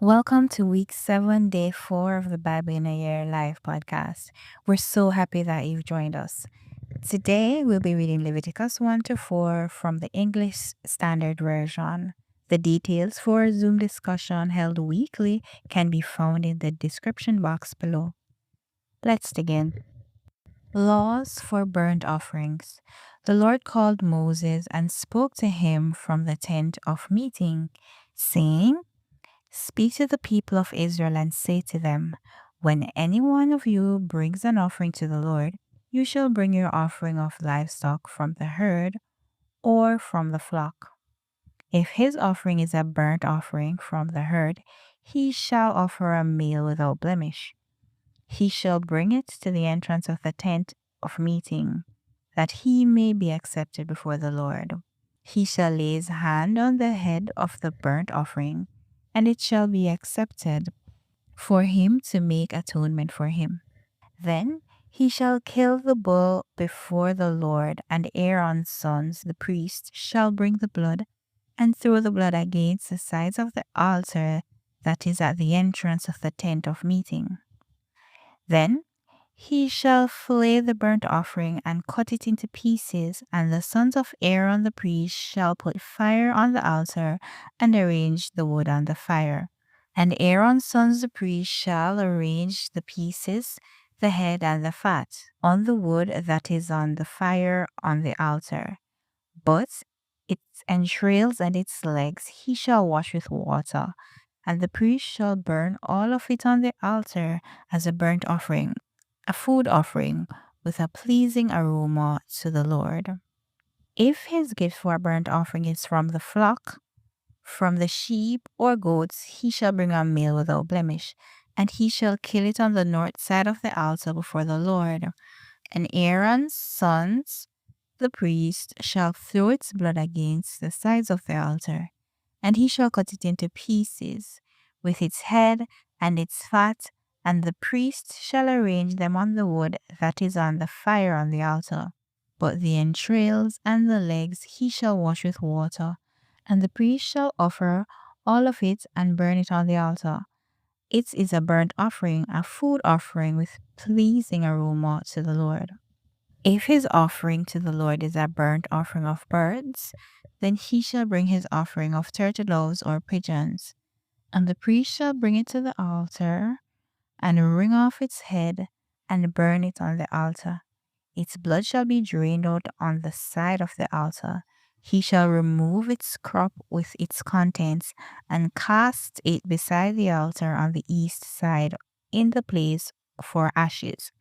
Welcome to week 7, day 4 of the Bible in a Year live podcast. We're so happy that you've joined us. Today, we'll be reading Leviticus 1 to 4 from the English Standard Version. The details for a Zoom discussion held weekly can be found in the description box below. Let's begin. Laws for burnt offerings. The Lord called Moses and spoke to him from the tent of meeting, saying, "Speak to the people of Israel and say to them, when any one of you brings an offering to the Lord, you shall bring your offering of livestock from the herd or from the flock. If his offering is a burnt offering from the herd, he shall offer a male without blemish. He shall bring it to the entrance of the tent of meeting, that he may be accepted before the Lord. He shall lay his hand on the head of the burnt offering, and it shall be accepted for him to make atonement for him. Then he shall kill the bull before the Lord, and Aaron's sons, the priests, shall bring the blood and throw the blood against the sides of the altar that is at the entrance of the tent of meeting. Then he shall flay the burnt offering and cut it into pieces, and the sons of Aaron the priest shall put fire on the altar and arrange the wood on the fire. And Aaron's sons the priests shall arrange the pieces, the head and the fat, on the wood that is on the fire on the altar. But its entrails and its legs he shall wash with water, and the priest shall burn all of it on the altar as a burnt offering, a food offering with a pleasing aroma to the Lord. If his gift for a burnt offering is from the flock, from the sheep or goats, he shall bring a male without blemish, and he shall kill it on the north side of the altar before the Lord. And Aaron's sons, the priest, shall throw its blood against the sides of the altar, and he shall cut it into pieces, with its head and its fat, and the priest shall arrange them on the wood that is on the fire on the altar. But the entrails and the legs he shall wash with water, and the priest shall offer all of it and burn it on the altar. It is a burnt offering, a food offering with pleasing aroma to the Lord. If his offering to the Lord is a burnt offering of birds, then he shall bring his offering of turtles or pigeons, and the priest shall bring it to the altar, and wring off its head, and burn it on the altar. Its blood shall be drained out on the side of the altar. He shall remove its crop with its contents, and cast it beside the altar on the east side in the place for ashes.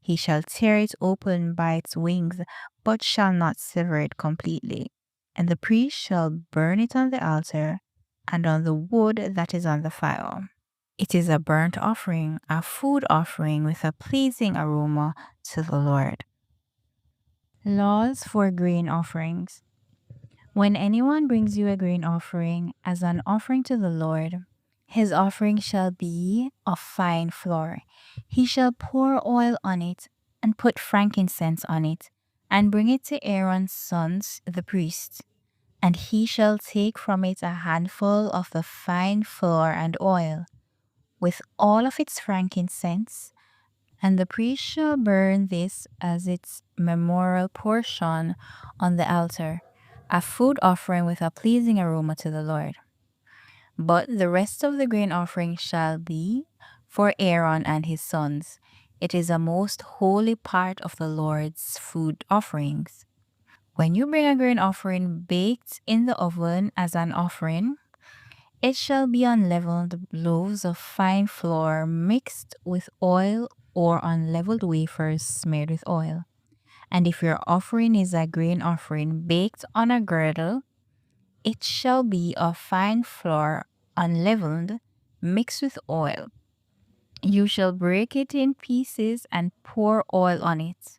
He shall tear it open by its wings, but shall not sever it completely. And the priest shall burn it on the altar and on the wood that is on the fire. It is a burnt offering, a food offering with a pleasing aroma to the Lord. Laws for grain offerings. When anyone brings you a grain offering as an offering to the Lord, his offering shall be of fine flour. He shall pour oil on it and put frankincense on it, and bring it to Aaron's sons, the priests. And he shall take from it a handful of the fine flour and oil, with all of its frankincense, and the priest shall burn this as its memorial portion on the altar, a food offering with a pleasing aroma to the Lord. But the rest of the grain offering shall be for Aaron and his sons. It is a most holy part of the Lord's food offerings. When you bring a grain offering baked in the oven as an offering, it shall be unleavened loaves of fine flour mixed with oil, or unleavened wafers smeared with oil. And if your offering is a grain offering baked on a girdle, it shall be of fine flour unleavened, mixed with oil. You shall break it in pieces and pour oil on it.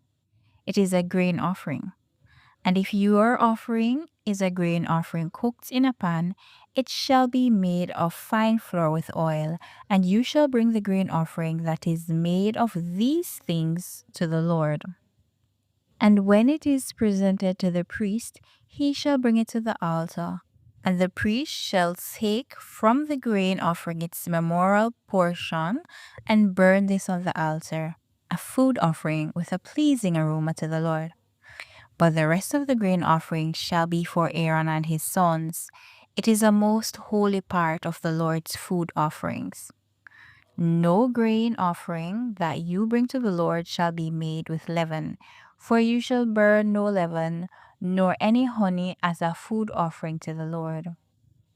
It is a grain offering. And if your offering is a grain offering cooked in a pan, it shall be made of fine flour with oil, and you shall bring the grain offering that is made of these things to the Lord. And when it is presented to the priest, he shall bring it to the altar. And the priest shall take from the grain offering its memorial portion and burn this on the altar, a food offering with a pleasing aroma to the Lord. But the rest of the grain offering shall be for Aaron and his sons. It is a most holy part of the Lord's food offerings. No grain offering that you bring to the Lord shall be made with leaven, for you shall burn no leaven, nor any honey as a food offering to the Lord.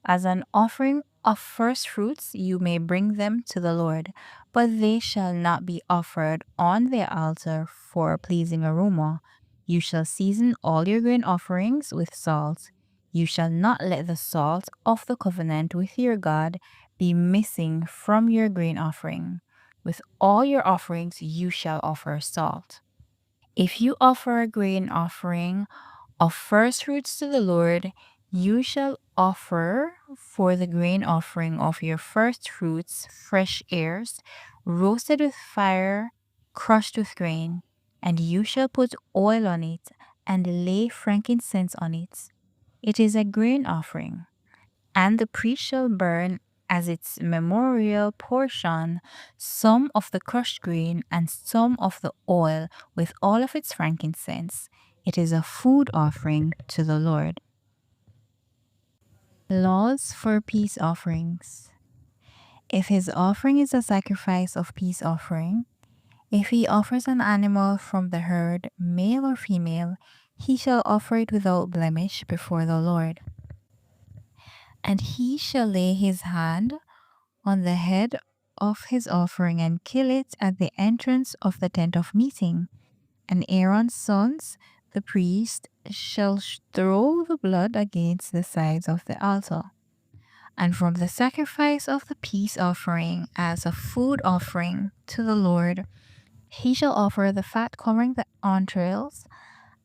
As an offering of first fruits, you may bring them to the Lord, but they shall not be offered on the altar for a pleasing aroma. You shall season all your grain offerings with salt. You shall not let the salt of the covenant with your God be missing from your grain offering. With all your offerings, you shall offer salt. If you offer a grain offering of first fruits to the Lord, you shall offer for the grain offering of your first fruits fresh ears, roasted with fire, crushed with grain, and you shall put oil on it and lay frankincense on it. It is a grain offering. And the priest shall burn as its memorial portion some of the crushed grain and some of the oil with all of its frankincense. It is a food offering to the Lord. Laws for peace offerings. If his offering is a sacrifice of peace offering, if he offers an animal from the herd, male or female, he shall offer it without blemish before the Lord. And he shall lay his hand on the head of his offering and kill it at the entrance of the tent of meeting. And Aaron's sons, the priest, shall throw the blood against the sides of the altar. And from the sacrifice of the peace offering as a food offering to the Lord, he shall offer the fat covering the entrails,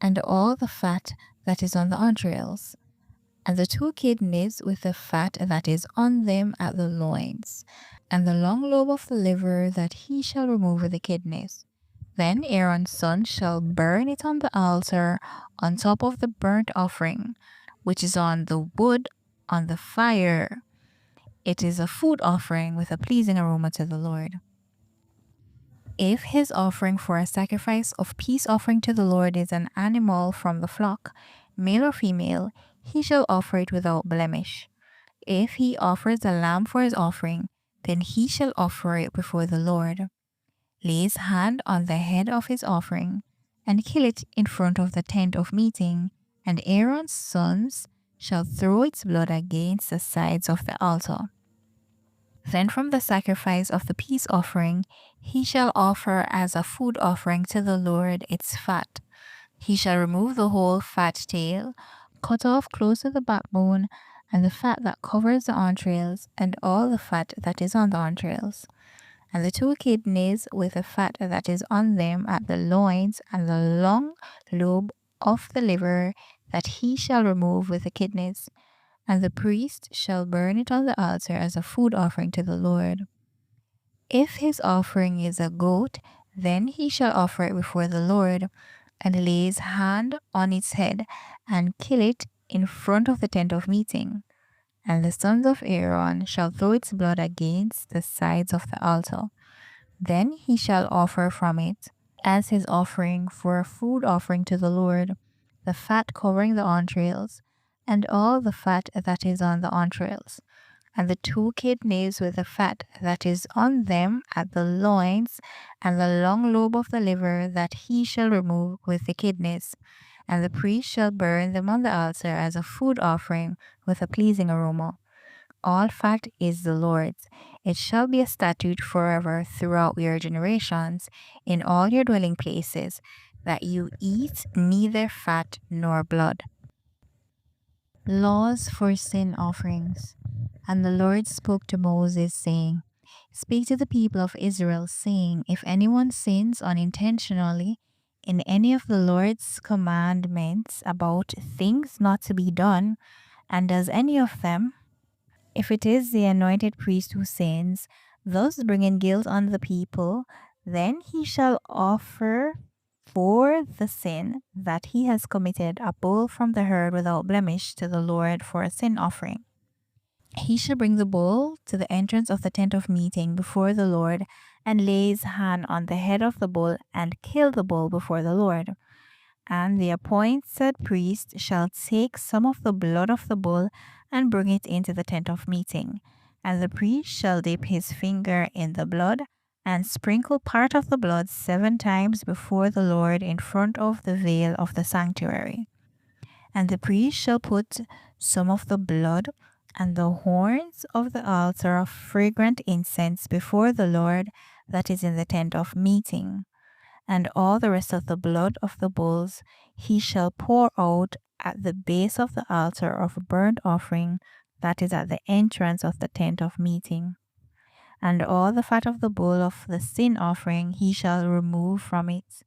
and all the fat that is on the entrails, and the 2 kidneys with the fat that is on them at the loins, and the long lobe of the liver that he shall remove with the kidneys. Then Aaron's son shall burn it on the altar on top of the burnt offering, which is on the wood on the fire. It is a food offering with a pleasing aroma to the Lord. If his offering for a sacrifice of peace offering to the Lord is an animal from the flock, male or female, he shall offer it without blemish. If he offers a lamb for his offering, then he shall offer it before the Lord. Lay his hand on the head of his offering, and kill it in front of the tent of meeting, and Aaron's sons shall throw its blood against the sides of the altar. Then from the sacrifice of the peace offering, he shall offer as a food offering to the Lord its fat. He shall remove the whole fat tail, cut off close to the backbone, and the fat that covers the entrails, and all the fat that is on the entrails, and the 2 kidneys with the fat that is on them at the loins, and the long lobe of the liver that he shall remove with the kidneys. And the priest shall burn it on the altar as a food offering to the Lord. If his offering is a goat, then he shall offer it before the Lord, and lay his hand on its head, and kill it in front of the tent of meeting. And the sons of Aaron shall throw its blood against the sides of the altar. Then he shall offer from it, as his offering for a food offering to the Lord, the fat covering the entrails, and all the fat that is on the entrails, and the 2 kidneys with the fat that is on them at the loins, and the long lobe of the liver that he shall remove with the kidneys. And the priest shall burn them on the altar as a food offering with a pleasing aroma. All fat is the Lord's. It shall be a statute forever throughout your generations in all your dwelling places, that you eat neither fat nor blood. Laws for sin offerings. And the Lord spoke to Moses, saying, Speak to the people of Israel, saying, If anyone sins unintentionally in any of the Lord's commandments about things not to be done, and does any of them, if it is the anointed priest who sins, thus bringing guilt on the people, then he shall offer for the sin that he has committed a bull from the herd without blemish to the Lord for a sin offering. He shall bring the bull to the entrance of the tent of meeting before the Lord, and lay his hand on the head of the bull, and kill the bull before the Lord. And the appointed priest shall take some of the blood of the bull, and bring it into the tent of meeting. And the priest shall dip his finger in the blood, and sprinkle part of the blood 7 times before the Lord in front of the veil of the sanctuary. And the priest shall put some of the blood and the horns of the altar of fragrant incense before the Lord that is in the tent of meeting. And all the rest of the blood of the bulls he shall pour out at the base of the altar of burnt offering that is at the entrance of the tent of meeting. And all the fat of the bull of the sin offering he shall remove from it,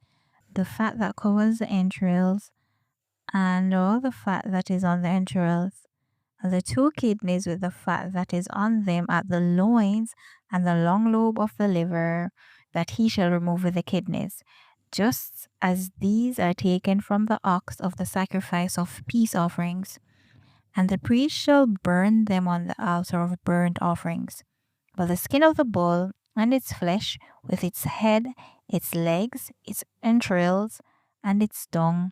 the fat that covers the entrails, and all the fat that is on the entrails, and the 2 kidneys with the fat that is on them at the loins, and the long lobe of the liver, that he shall remove with the kidneys, just as these are taken from the ox of the sacrifice of peace offerings. And the priest shall burn them on the altar of burnt offerings. But the skin of the bull and its flesh, with its head, its legs, its entrails, and its dung,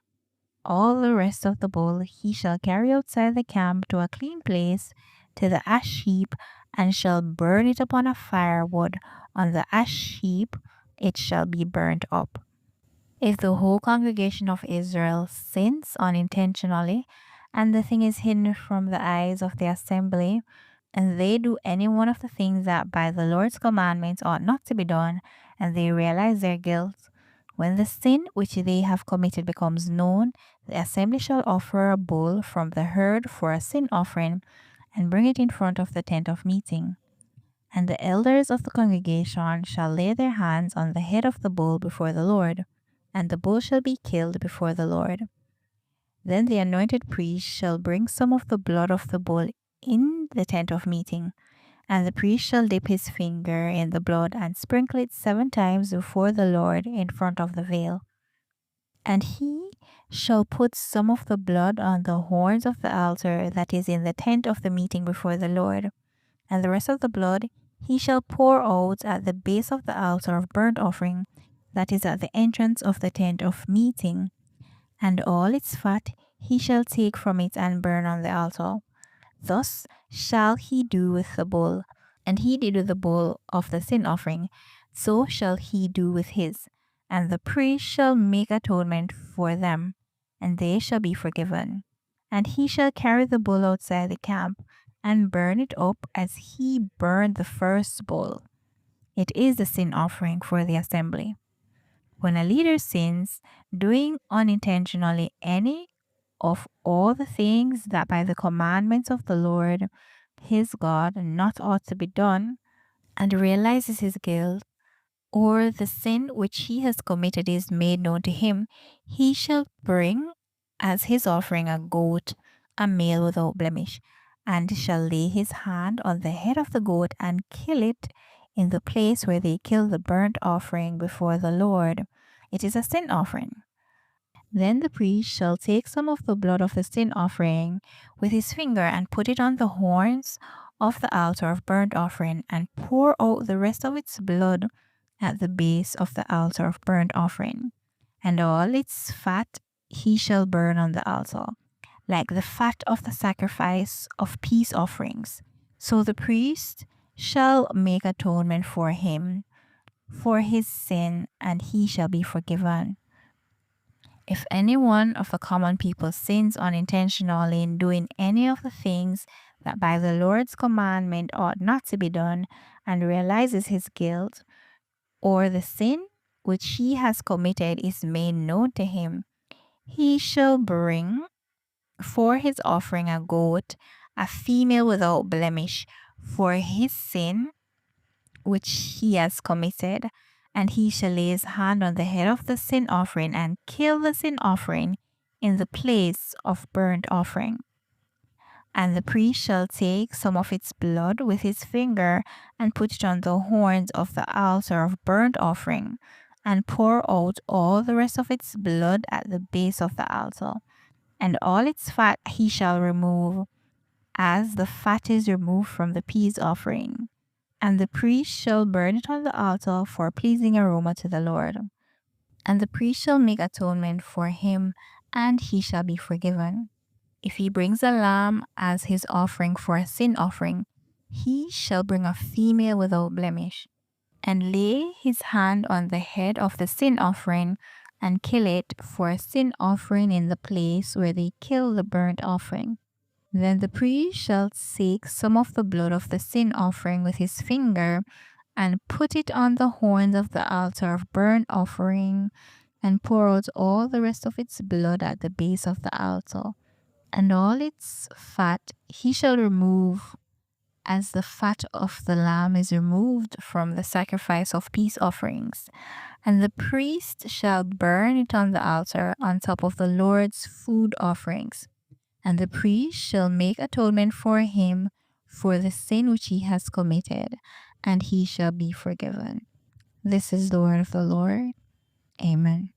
all the rest of the bull he shall carry outside the camp to a clean place, to the ash heap, and shall burn it upon a firewood. On the ash heap it shall be burnt up. If the whole congregation of Israel sins unintentionally, and the thing is hidden from the eyes of the assembly, and they do any one of the things that by the Lord's commandments ought not to be done, and they realize their guilt, when the sin which they have committed becomes known, the assembly shall offer a bull from the herd for a sin offering, and bring it in front of the tent of meeting. And the elders of the congregation shall lay their hands on the head of the bull before the Lord, and the bull shall be killed before the Lord. Then the anointed priest shall bring some of the blood of the bull in the tent of meeting, and the priest shall dip his finger in the blood and sprinkle it 7 times before the Lord in front of the veil. And he shall put some of the blood on the horns of the altar that is in the tent of the meeting before the Lord, and the rest of the blood he shall pour out at the base of the altar of burnt offering that is at the entrance of the tent of meeting, and all its fat he shall take from it and burn on the altar. Thus shall he do with the bull. And he did with the bull of the sin offering, so shall he do with his. And the priest shall make atonement for them, and they shall be forgiven. And he shall carry the bull outside the camp, and burn it up as he burned the first bull. It is the sin offering for the assembly. When a leader sins, doing unintentionally any of all the things that by the commandments of the Lord his God not ought to be done, and realizes his guilt, or the sin which he has committed is made known to him, he shall bring as his offering a goat, a male without blemish, and shall lay his hand on the head of the goat and kill it in the place where they kill the burnt offering before the Lord. It is a sin offering. Then the priest shall take some of the blood of the sin offering with his finger and put it on the horns of the altar of burnt offering, and pour out the rest of its blood at the base of the altar of burnt offering. And all its fat he shall burn on the altar, like the fat of the sacrifice of peace offerings. So the priest shall make atonement for him for his sin, and he shall be forgiven. If any one of the common people sins unintentionally in doing any of the things that by the Lord's commandment ought not to be done, and realizes his guilt, or the sin which he has committed is made known to him, he shall bring for his offering a goat, a female without blemish, for his sin which he has committed, and he shall lay his hand on the head of the sin offering and kill the sin offering in the place of burnt offering. And the priest shall take some of its blood with his finger and put it on the horns of the altar of burnt offering, and pour out all the rest of its blood at the base of the altar. And all its fat he shall remove, as the fat is removed from the peace offering. And the priest shall burn it on the altar for a pleasing aroma to the Lord. And the priest shall make atonement for him, and he shall be forgiven. If he brings a lamb as his offering for a sin offering, he shall bring a female without blemish, and lay his hand on the head of the sin offering, and kill it for a sin offering in the place where they kill the burnt offering. Then the priest shall take some of the blood of the sin offering with his finger, and put it on the horns of the altar of burnt offering, and pour out all the rest of its blood at the base of the altar. And all its fat he shall remove, as the fat of the lamb is removed from the sacrifice of peace offerings. And the priest shall burn it on the altar on top of the Lord's food offerings. And the priest shall make atonement for him for the sin which he has committed, and he shall be forgiven. This is the word of the Lord. Amen.